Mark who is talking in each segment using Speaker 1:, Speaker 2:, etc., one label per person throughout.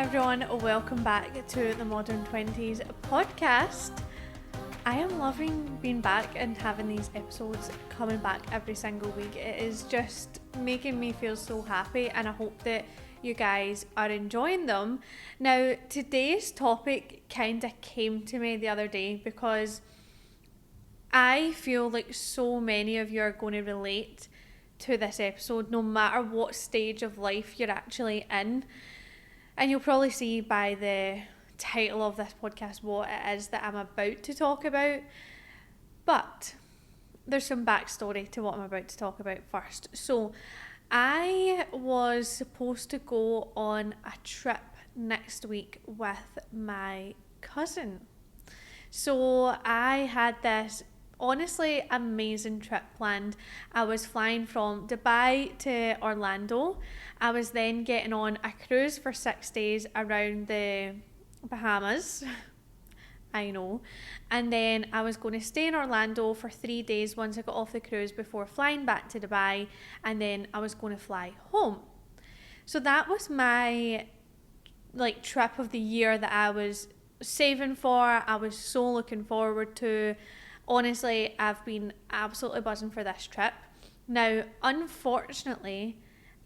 Speaker 1: everyone, welcome back to the Modern 20s podcast. I am loving being back and having these episodes coming back every single week. It is just making me feel so happy, and I hope that you guys are enjoying them. Now, today's topic kind of came to me the other day because I feel like so many of you are going to relate to this episode no matter what stage of life you're actually in. And you'll probably see by the title of this podcast what it is that I'm about to talk about. But there's some backstory to what I'm about to talk about first. So I was supposed to go on a trip next week with my cousin. So I had this honestly amazing trip planned. I was flying from Dubai to Orlando. I was then getting on a cruise for 6 days around the Bahamas. I know. And then I was going to stay in Orlando for 3 days once I got off the cruise before flying back to Dubai, and then I was going to fly home. So that was my trip of the year that I was saving for. I was so looking forward to. Honestly, I've been absolutely buzzing for this trip. Now, unfortunately,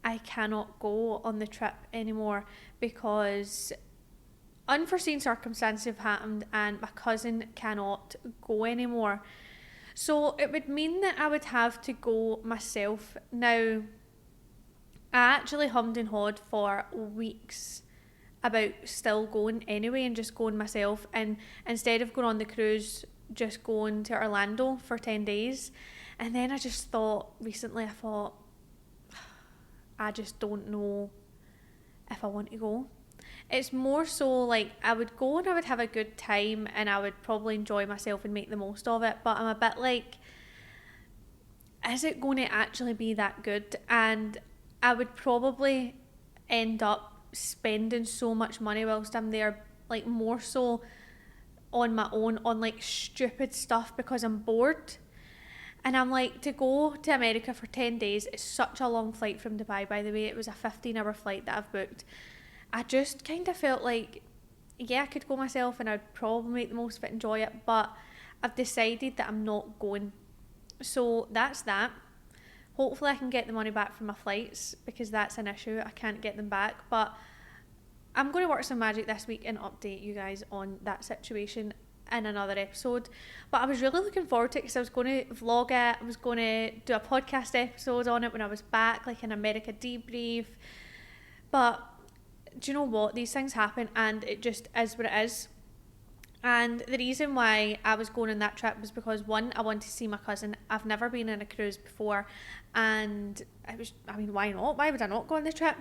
Speaker 1: I cannot go on the trip anymore because unforeseen circumstances have happened and my cousin cannot go anymore. So it would mean that I would have to go myself. Now, I actually hummed and hawed for weeks about still going anyway and just going myself, and instead of going on the cruise, just going to Orlando for 10 days. And then I just thought recently, I just don't know if I want to go. It's more so like I would go and I would have a good time and I would probably enjoy myself and make the most of it, but I'm a bit like, is it going to actually be that good? And I would probably end up spending so much money whilst I'm there, like more so on my own on like stupid stuff because I'm bored. And I'm like, to go to America for 10 days is such a long flight from Dubai, by the way. It was a 15-hour flight that I've booked. I just kind of felt like, yeah, I could go myself and I'd probably make the most of it, enjoy it, but I've decided that I'm not going. So that's that. Hopefully I can get the money back from my flights because that's an issue. I can't get them back, but I'm going to work some magic this week and update you guys on that situation in another episode. But I was really looking forward to it because I was going to vlog it. I was going to do a podcast episode on it when I was back, like an America debrief. But do you know what? These things happen and it just is what it is. And the reason why I was going on that trip was because, one, I wanted to see my cousin. I've never been on a cruise before, and why not? Why would I not go on the trip?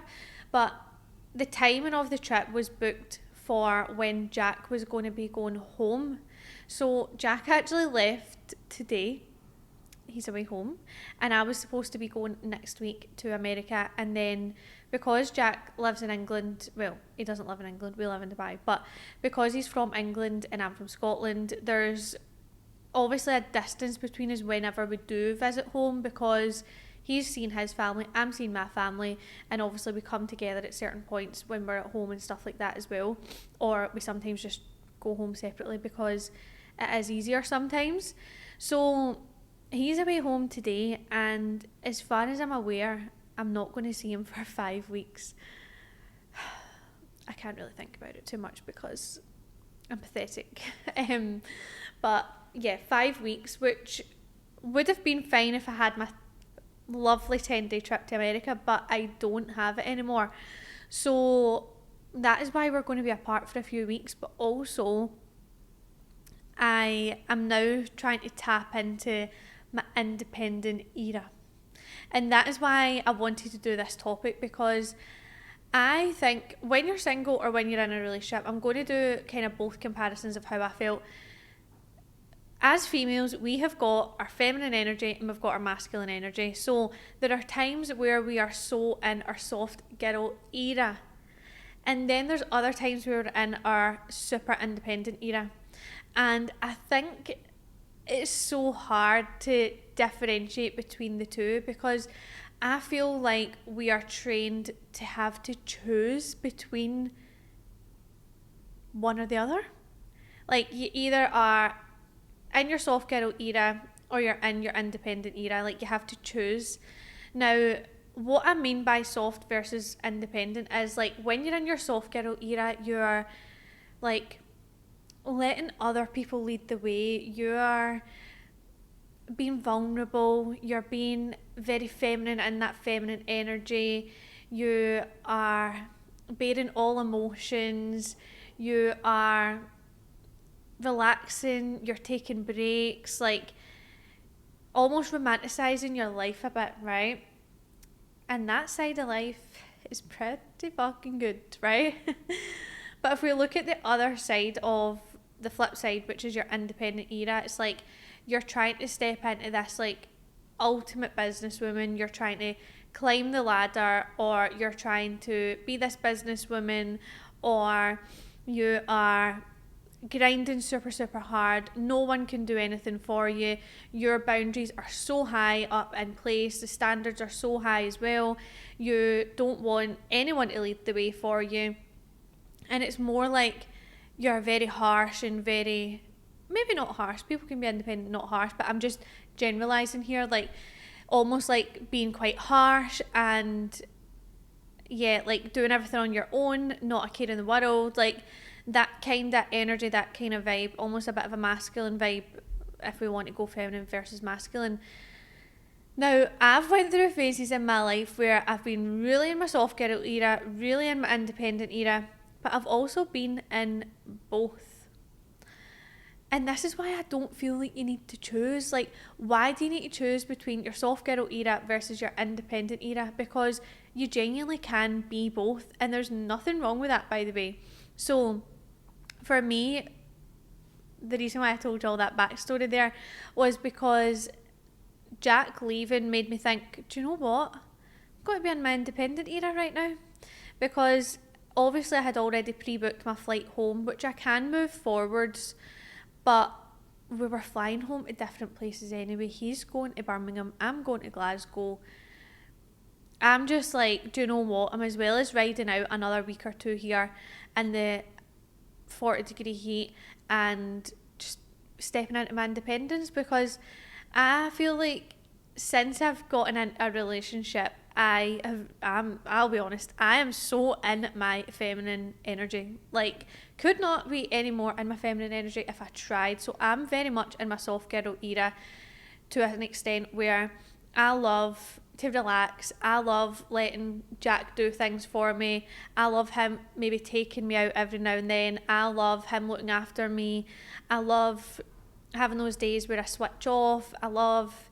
Speaker 1: But the timing of the trip was booked for when Jack was going to be going home. So Jack actually left today. He's away home. And I was supposed to be going next week to America. And then because Jack lives in England, well, he doesn't live in England, we live in Dubai. But because he's from England and I'm from Scotland, there's obviously a distance between us whenever we do visit home because he's seen his family, I'm seeing my family, and obviously we come together at certain points when we're at home and stuff like that as well. Or we sometimes just go home separately because it is easier sometimes. So he's away home today, and as far as I'm aware, I'm not going to see him for 5 weeks. I can't really think about it too much because I'm pathetic. But yeah, 5 weeks, which would have been fine if I had my lovely 10-day trip to America, but I don't have it anymore. So that is why we're going to be apart for a few weeks. But also, I am now trying to tap into my independent era. And that is why I wanted to do this topic, because I think when you're single or when you're in a relationship, I'm going to do kind of both comparisons of how I felt. As females, we have got our feminine energy and we've got our masculine energy. So there are times where we are so in our soft girl era. And then there's other times where we're in our super independent era. And I think it's so hard to differentiate between the two because I feel like we are trained to have to choose between one or the other. Like, you either are in your soft girl era or you're in your independent era. Like, you have to choose. Now, what I mean by soft versus independent is, like, when you're in your soft girl era, you're like letting other people lead the way. You're being vulnerable, you're being very feminine in that feminine energy, you are bearing all emotions, you are relaxing, you're taking breaks, like almost romanticising your life a bit, right? And that side of life is pretty fucking good, right? But if we look at the other side of the flip side, which is your independent era, it's like you're trying to step into this like ultimate businesswoman, you're trying to climb the ladder, or you're trying to be this businesswoman, or you are grinding super hard, no one can do anything for you, your boundaries are so high up in place, the standards are so high as well, you don't want anyone to lead the way for you, and it's more like you're very harsh and very, maybe not harsh, people can be independent, not harsh, but I'm just generalizing here, like almost like being quite harsh and yeah, like doing everything on your own, not a care in the world, like that kind of energy, that kind of vibe, almost a bit of a masculine vibe if we want to go feminine versus masculine. Now, I've went through phases in my life where I've been really in my soft girl era, really in my independent era, but I've also been in both. And this is why I don't feel like you need to choose. Like, why do you need to choose between your soft girl era versus your independent era? Because you genuinely can be both, and there's nothing wrong with that, by the way. So, for me, the reason why I told you all that backstory there was because Jack leaving made me think, do you know what? I've got to be in my independent era right now. Because obviously I had already pre-booked my flight home, which I can move forwards, but we were flying home to different places anyway. He's going to Birmingham, I'm going to Glasgow. I'm just like, do you know what? I'm as well as riding out another week or two here in the 40-degree heat and just stepping into my independence, because I feel like since I've gotten into a relationship, I'll be honest, I am so in my feminine energy. Like, could not be any more in my feminine energy if I tried. So I'm very much in my soft girl era to an extent where I love to relax. I love letting Jack do things for me. I love him maybe taking me out every now and then. I love him looking after me. I love having those days where I switch off. I love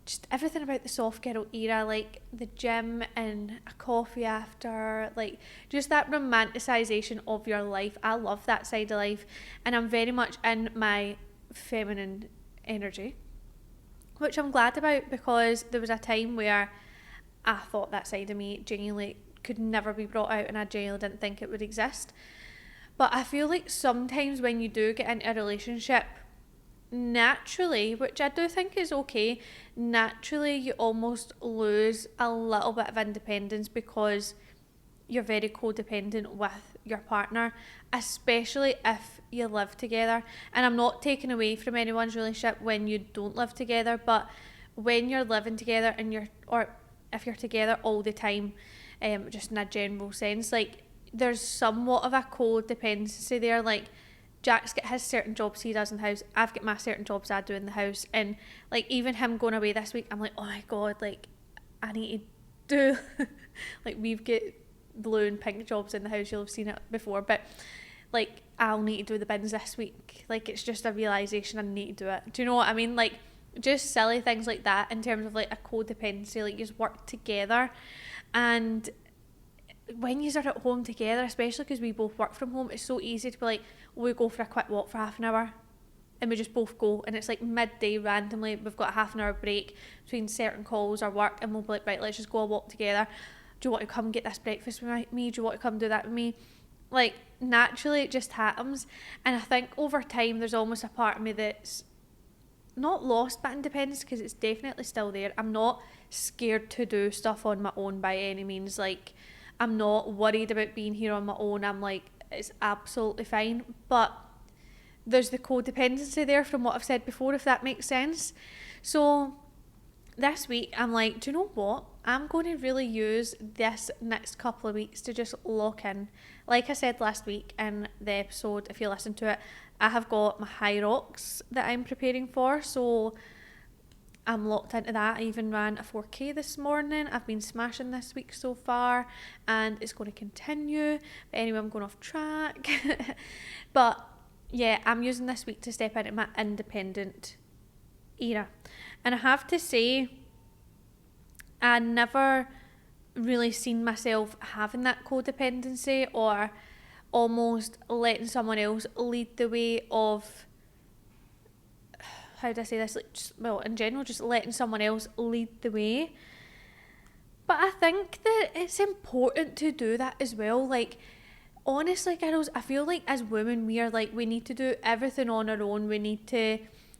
Speaker 1: just everything about the soft girl era, like the gym and a coffee after, like just that romanticisation of your life. I love that side of life, and I'm very much in my feminine energy, which I'm glad about, because there was a time where I thought that side of me genuinely could never be brought out, and I genuinely didn't think it would exist. But I feel like sometimes when you do get into a relationship, naturally, which I do think is okay, naturally you almost lose a little bit of independence because you're very codependent with your partner, especially if you live together. And I'm not taking away from anyone's relationship when you don't live together, but when you're living together and or if you're together all the time, just in a general sense, like there's somewhat of a codependency there. Like, Jack's got his certain jobs he does in the house, I've got my certain jobs I do in the house, and like even him going away this week, I'm like, oh my god, like I need to do like we've got blue and pink jobs in the house, you'll have seen it before, but like I'll need to do the bins this week. Like, it's just a realisation I need to do it. Do you know what I mean? Like, just silly things like that in terms of like a codependency, like you just work together. And when you are at home together, especially because we both work from home, it's so easy to be like, we go for a quick walk for half an hour and we just both go, and it's like midday randomly, we've got a half an hour break between certain calls or work, and we'll be like, right, let's just go a walk together. Do you want to come get this breakfast with me? Do you want to come do that with me? Like, naturally it just happens. And I think over time there's almost a part of me that's not lost but independence, because it's definitely still there. I'm not scared to do stuff on my own by any means. Like, I'm not worried about being here on my own. I'm like, it's absolutely fine. But there's the codependency there from what I've said before, if that makes sense. So this week I'm like, do you know what? I'm going to really use this next couple of weeks to just lock in. Like I said last week in the episode, if you listen to it, I have got my high rocks that I'm preparing for. So I'm locked into that. I even ran a 4K this morning. I've been smashing this week so far, and it's going to continue. But anyway, I'm going off track. But yeah, I'm using this week to step into my independent era. And I have to say, I never really seen myself having that codependency or almost letting someone else lead the way of, how do I say this, like, just, well, in general, just letting someone else lead the way. But I think that it's important to do that as well. Like, honestly, girls, I feel like as women, we are like, we need to do everything on our own. We need to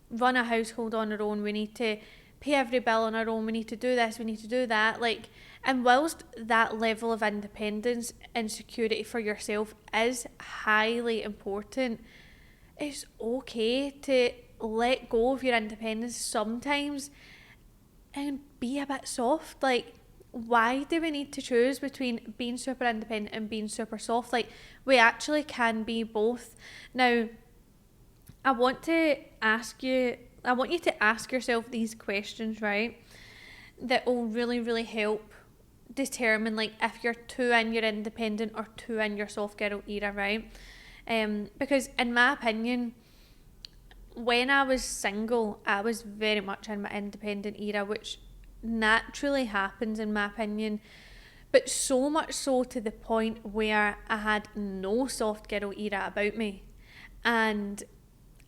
Speaker 1: run a household on our own. We need to pay every bill on our own. We need to do this. We need to do that. Like, and whilst that level of independence and security for yourself is highly important, it's okay to let go of your independence sometimes and be a bit soft. Like, why do we need to choose between being super independent and being super soft? Like, we actually can be both. Now, I want you to ask yourself these questions, right? That will really, really help determine like if you're too in your independent or too in your soft girl era, right? Because in my opinion, when I was single, I was very much in my independent era, which naturally happens in my opinion, but so much so to the point where I had no soft girl era about me. And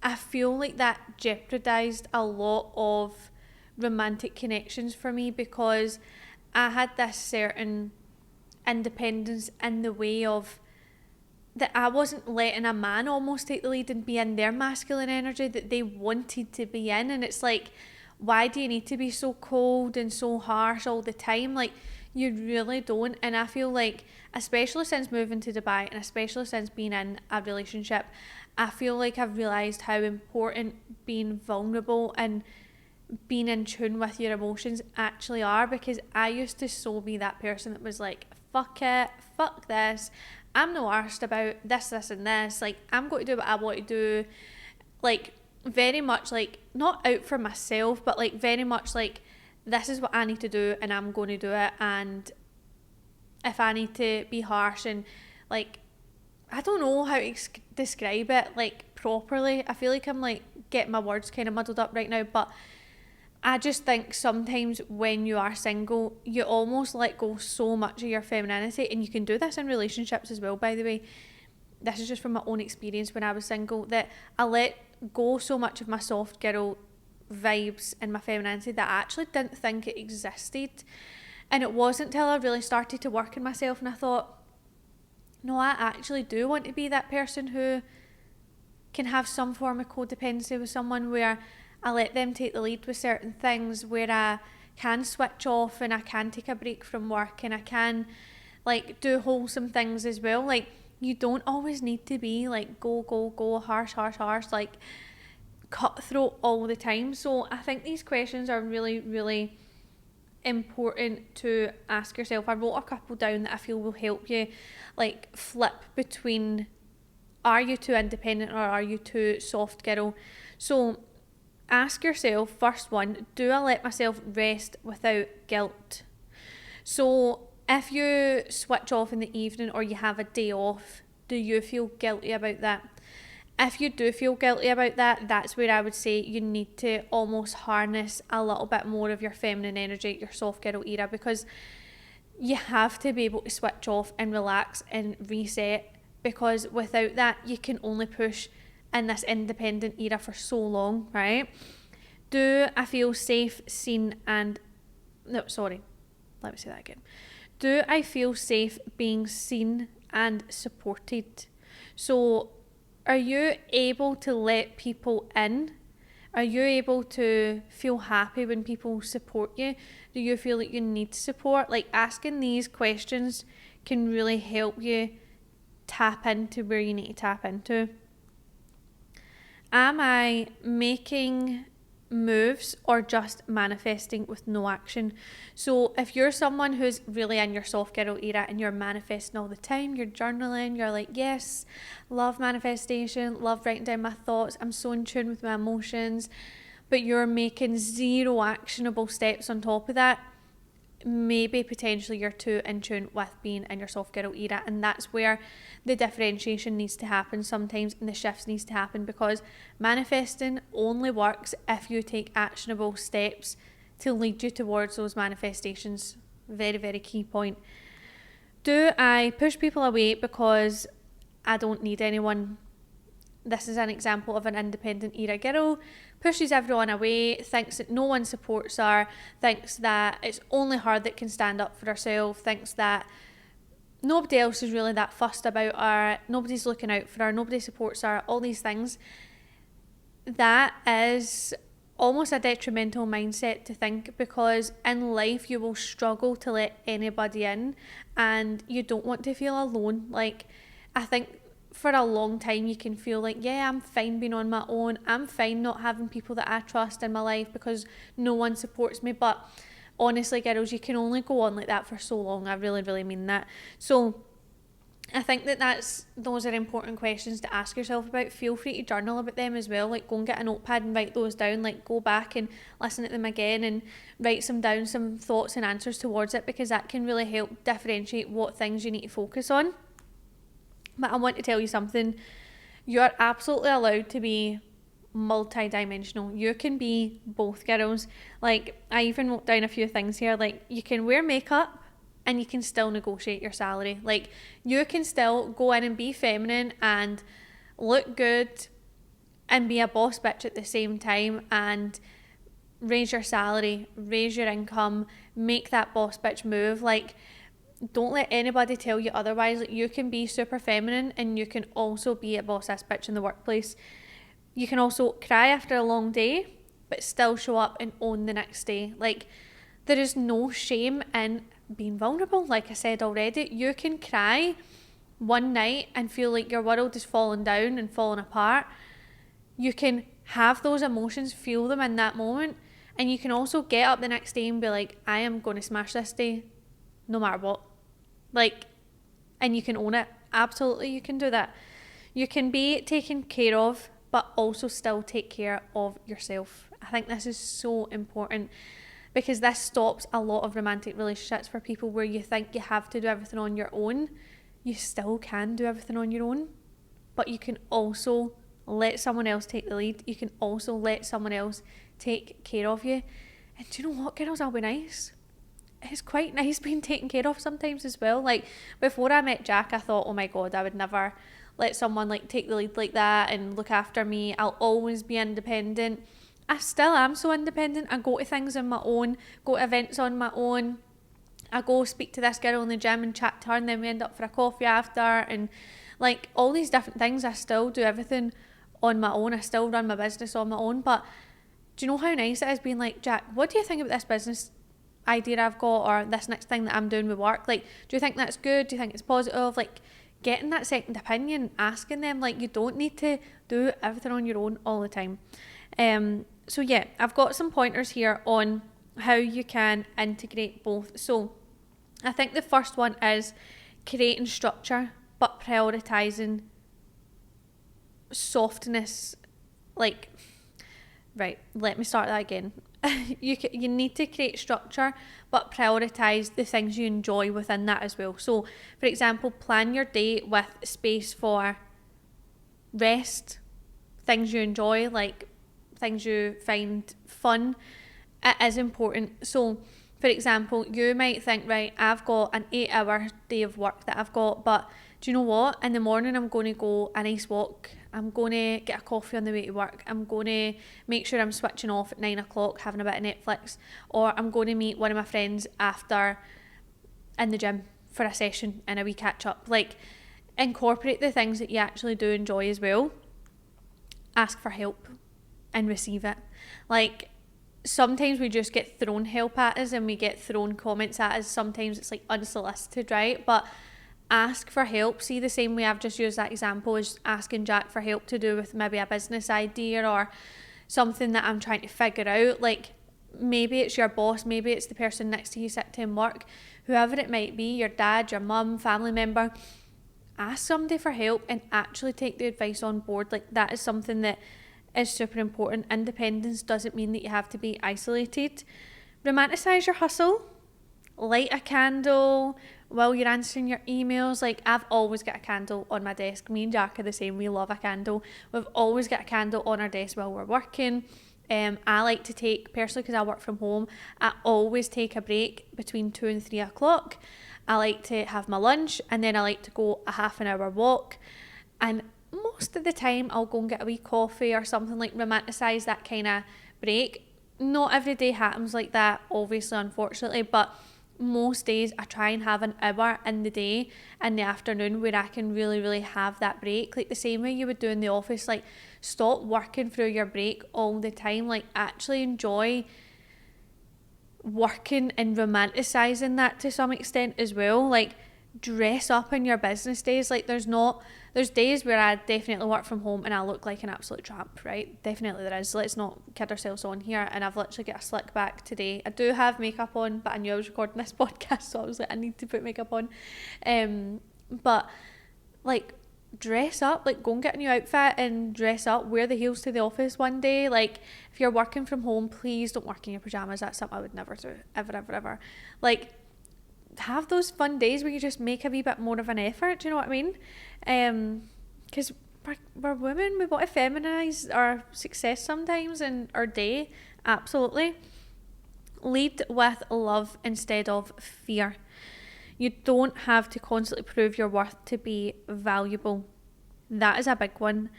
Speaker 1: I feel like that jeopardised a lot of romantic connections for me, because I had this certain independence in the way of that I wasn't letting a man almost take the lead and be in their masculine energy that they wanted to be in. And it's like, why do you need to be so cold and so harsh all the time? Like, you really don't. And I feel like, especially since moving to Dubai and especially since being in a relationship, I feel like I've realised how important being vulnerable and being in tune with your emotions actually are. Because I used to so be that person that was like, fuck it, fuck this, I'm no arsed about this, this and this, like, I'm going to do what I want to do. Like, very much like, not out for myself, but like very much like, this is what I need to do and I'm going to do it. And if I need to be harsh and like, I don't know how to describe it like properly. I feel like I'm like getting my words kind of muddled up right now, but I just think sometimes when you are single, you almost let go so much of your femininity, and you can do this in relationships as well, by the way. This is just from my own experience when I was single, that I let go so much of my soft girl vibes and my femininity that I actually didn't think it existed. And it wasn't till I really started to work on myself and I thought, no, I actually do want to be that person who can have some form of codependency with someone, where I let them take the lead with certain things, where I can switch off and I can take a break from work and I can like do wholesome things as well. Like, you don't always need to be like go, harsh, like cutthroat all the time. So I think these questions are really, really important to ask yourself. I wrote a couple down that I feel will help you like flip between, are you too independent or are you too soft girl? So ask yourself, first one, do I let myself rest without guilt? So if you switch off in the evening or you have a day off, do you feel guilty about that? If you do feel guilty about that, that's where I would say you need to almost harness a little bit more of your feminine energy, your soft girl era, because you have to be able to switch off and relax and reset, because without that, you can only push in this independent era for so long, right? Do I feel safe, seen and... No, sorry. Let me say that again. Do I feel safe being seen and supported? So, are you able to let people in? Are you able to feel happy when people support you? Do you feel like you need support? Like, asking these questions can really help you tap into where you need to tap into. Am I making moves or just manifesting with no action? So if you're someone who's really in your soft girl era and you're manifesting all the time, you're journaling, you're like, yes, love manifestation, love writing down my thoughts, I'm so in tune with my emotions, but you're making zero actionable steps on top of that, maybe potentially you're too in tune with being in your soft girl era, and that's where the differentiation needs to happen sometimes, and the shifts needs to happen, because manifesting only works if you take actionable steps to lead you towards those manifestations. Very, very key point. Do I push people away because I don't need anyone? This is an example of an independent era girl. Pushes everyone away, thinks that no one supports her, thinks that it's only her that can stand up for herself, thinks that nobody else is really that fussed about her, nobody's looking out for her, nobody supports her, all these things. That is almost a detrimental mindset to think, because in life you will struggle to let anybody in, and you don't want to feel alone. Like, I think for a long time you can feel like, yeah, I'm fine being on my own, I'm fine not having people that I trust in my life because no one supports me. But honestly, girls, you can only go on like that for so long. I really, really mean that. So I think those are important questions to ask yourself about. Feel free to journal about them as well. Like, go and get a notepad and write those down. Like, go back and listen to them again and write some thoughts and answers towards it, because that can really help differentiate what things you need to focus on. But I want to tell you something. You're absolutely allowed to be multi-dimensional. You can be both, girls. Like, I even wrote down a few things here. Like, you can wear makeup and you can still negotiate your salary. Like, you can still go in and be feminine and look good and be a boss bitch at the same time, and raise your salary, raise your income, make that boss bitch move. Like, don't let anybody tell you otherwise. Like, you can be super feminine and you can also be a boss ass bitch in the workplace. You can also cry after a long day but still show up and own the next day. Like, there is no shame in being vulnerable. Like I said already, you can cry one night and feel like your world is falling down and falling apart. You can have those emotions, feel them in that moment, and you can also get up the next day and be like, I am going to smash this day no matter what. Like, and you can own it. Absolutely, you can do that. You can be taken care of but also still take care of yourself. I think this is so important, because this stops a lot of romantic relationships for people where you think you have to do everything on your own. You still can do everything on your own, but you can also let someone else take the lead. You can also let someone else take care of you. And do you know what, girls? I'll be nice. It's quite nice being taken care of sometimes as well. Like, before I met Jack, I thought, oh my god, I would never let someone like take the lead like that and look after me. I'll always be independent. I still am so independent. I go to things on my own, go to events on my own. I go speak to this girl in the gym and chat to her, and then we end up for a coffee after, and like all these different things. I still do everything on my own. I still run my business on my own. But do you know how nice it is being like, Jack, what do you think about this business idea I've got, or this next thing that I'm doing with work? Like, do you think that's good? Do you think it's positive? Like, getting that second opinion, asking them. Like, you don't need to do everything on your own all the time. So yeah, I've got some pointers here on how you can integrate both. So I think the first one is creating structure but prioritizing softness. Like, right, let me start that again. You need to create structure but prioritize the things you enjoy within that as well. So for example, plan your day with space for rest, things you enjoy, like things you find fun. It is important. So for example, you might think, right, I've got an 8-hour day of work that I've got, but do you know what? In the morning, I'm going to go a nice walk. I'm going to get a coffee on the way to work. I'm going to make sure I'm switching off at 9 o'clock, having a bit of Netflix. Or I'm going to meet one of my friends after in the gym for a session and a wee catch up. Like, incorporate the things that you actually do enjoy as well. Ask for help and receive it. Like, sometimes we just get thrown help at us and we get thrown comments at us. Sometimes it's like unsolicited, right? But ask for help. See, the same way I've just used that example as asking Jack for help to do with maybe a business idea or something that I'm trying to figure out. Like, maybe it's your boss, maybe it's the person next to you sitting in work, whoever it might be, your dad, your mum, family member. Ask somebody for help and actually take the advice on board. Like, that is something that is super important. Independence doesn't mean that you have to be isolated. Romanticize your hustle. Light a candle while you're answering your emails. Like, I've always got a candle on my desk. Me and Jack are the same. We love a candle. We've always got a candle on our desk while we're working. I like to take, personally, because I work from home, I always take a break between 2 and 3 o'clock. I like to have my lunch, and then I like to go a half an hour walk, and most of the time I'll go and get a wee coffee or something. Like, romanticize that kind of break. Not every day happens like that, obviously, unfortunately, but most days I try and have an hour in the day, in the afternoon, where I can really, really have that break. Like, the same way you would do in the office. Like, stop working through your break all the time. Like, actually enjoy working and romanticizing that to some extent as well. Like, dress up in your business days. Like, there's days where I definitely work from home and I look like an absolute tramp, right? Definitely there is. Let's not kid ourselves on here. And I've literally got a slick back today. I do have makeup on, but I knew I was recording this podcast, so I was like, I need to put makeup on. But like, dress up. Like, go and get a new outfit and dress up. Wear the heels to the office one day. Like, if you're working from home, please don't work in your pajamas. That's something I would never do, ever. Like, have those fun days where you just make a wee bit more of an effort. Do you know what I mean? Because we're women, we want to feminise our success sometimes and our day. Absolutely. Lead with love instead of fear. You don't have to constantly prove your worth to be valuable. That is a big one.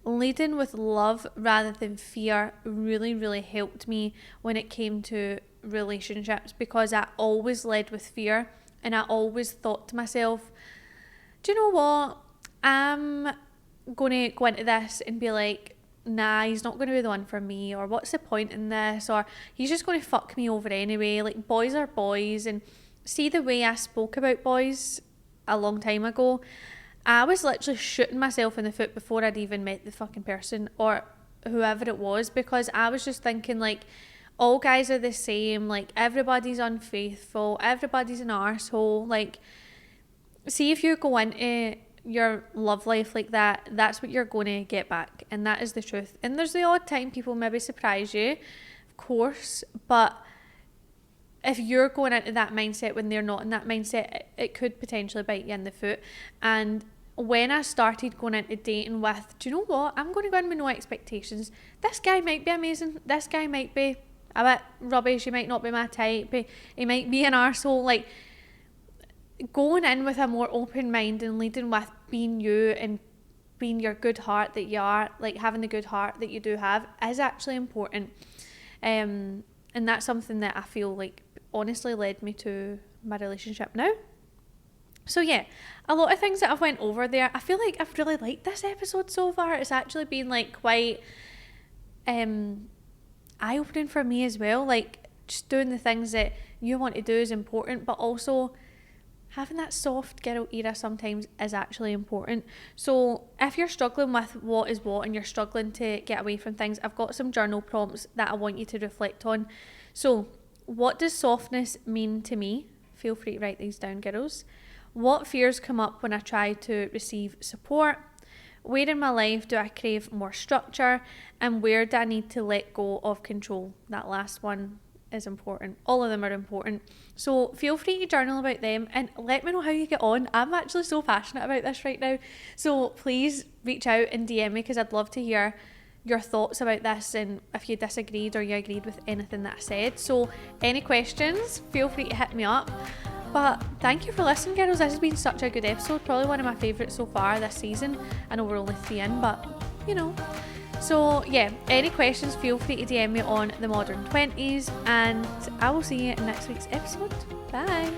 Speaker 1: Leading with love rather than fear really, really helped me when it came to relationships, because I always led with fear, and I always thought to myself, do you know what? I'm going to go into this and be like, nah, he's not going to be the one for me, or what's the point in this, or he's just going to fuck me over anyway. Like, boys are boys. And see, the way I spoke about boys a long time ago, I was literally shooting myself in the foot before I'd even met the fucking person or whoever it was, because I was just thinking, like, all guys are the same. Like, everybody's unfaithful, everybody's an arsehole. Like, see, if you go into your love life like that, that's what you're going to get back, and that is the truth. And there's the odd time people maybe surprise you, of course, but if you're going into that mindset when they're not in that mindset, it could potentially bite you in the foot. And when I started going into dating with, do you know what, I'm going to go in with no expectations. This guy might be amazing, this guy might be a bit rubbish, he might not be my type, he might be an arsehole. Like, going in with a more open mind and leading with being you and being your good heart that you are, like having the good heart that you do have, is actually important. And that's something that I feel like honestly led me to my relationship now. So yeah, a lot of things that I've went over there. I feel like I've really liked this episode so far. It's actually been like quite eye-opening for me as well. Like, just doing the things that you want to do is important, but also having that soft girl era sometimes is actually important. So if you're struggling with what is what and you're struggling to get away from things, I've got some journal prompts that I want you to reflect on. So, what does softness mean to me? Feel free to write these down, girls. What fears come up when I try to receive support? Where in my life do I crave more structure? And where do I need to let go of control? That last one is important. All of them are important. So feel free to journal about them and let me know how you get on. I'm actually so passionate about this right now. So please reach out and DM me, because I'd love to hear your thoughts about this and if you disagreed or you agreed with anything that I said. So any questions, feel free to hit me up. But thank you for listening, girls. This has been such a good episode, probably one of my favourites so far this season. I know we're only 3 in, but you know. So yeah, any questions, feel free to DM me on The Modern 20s, and I will see you in next week's episode. Bye.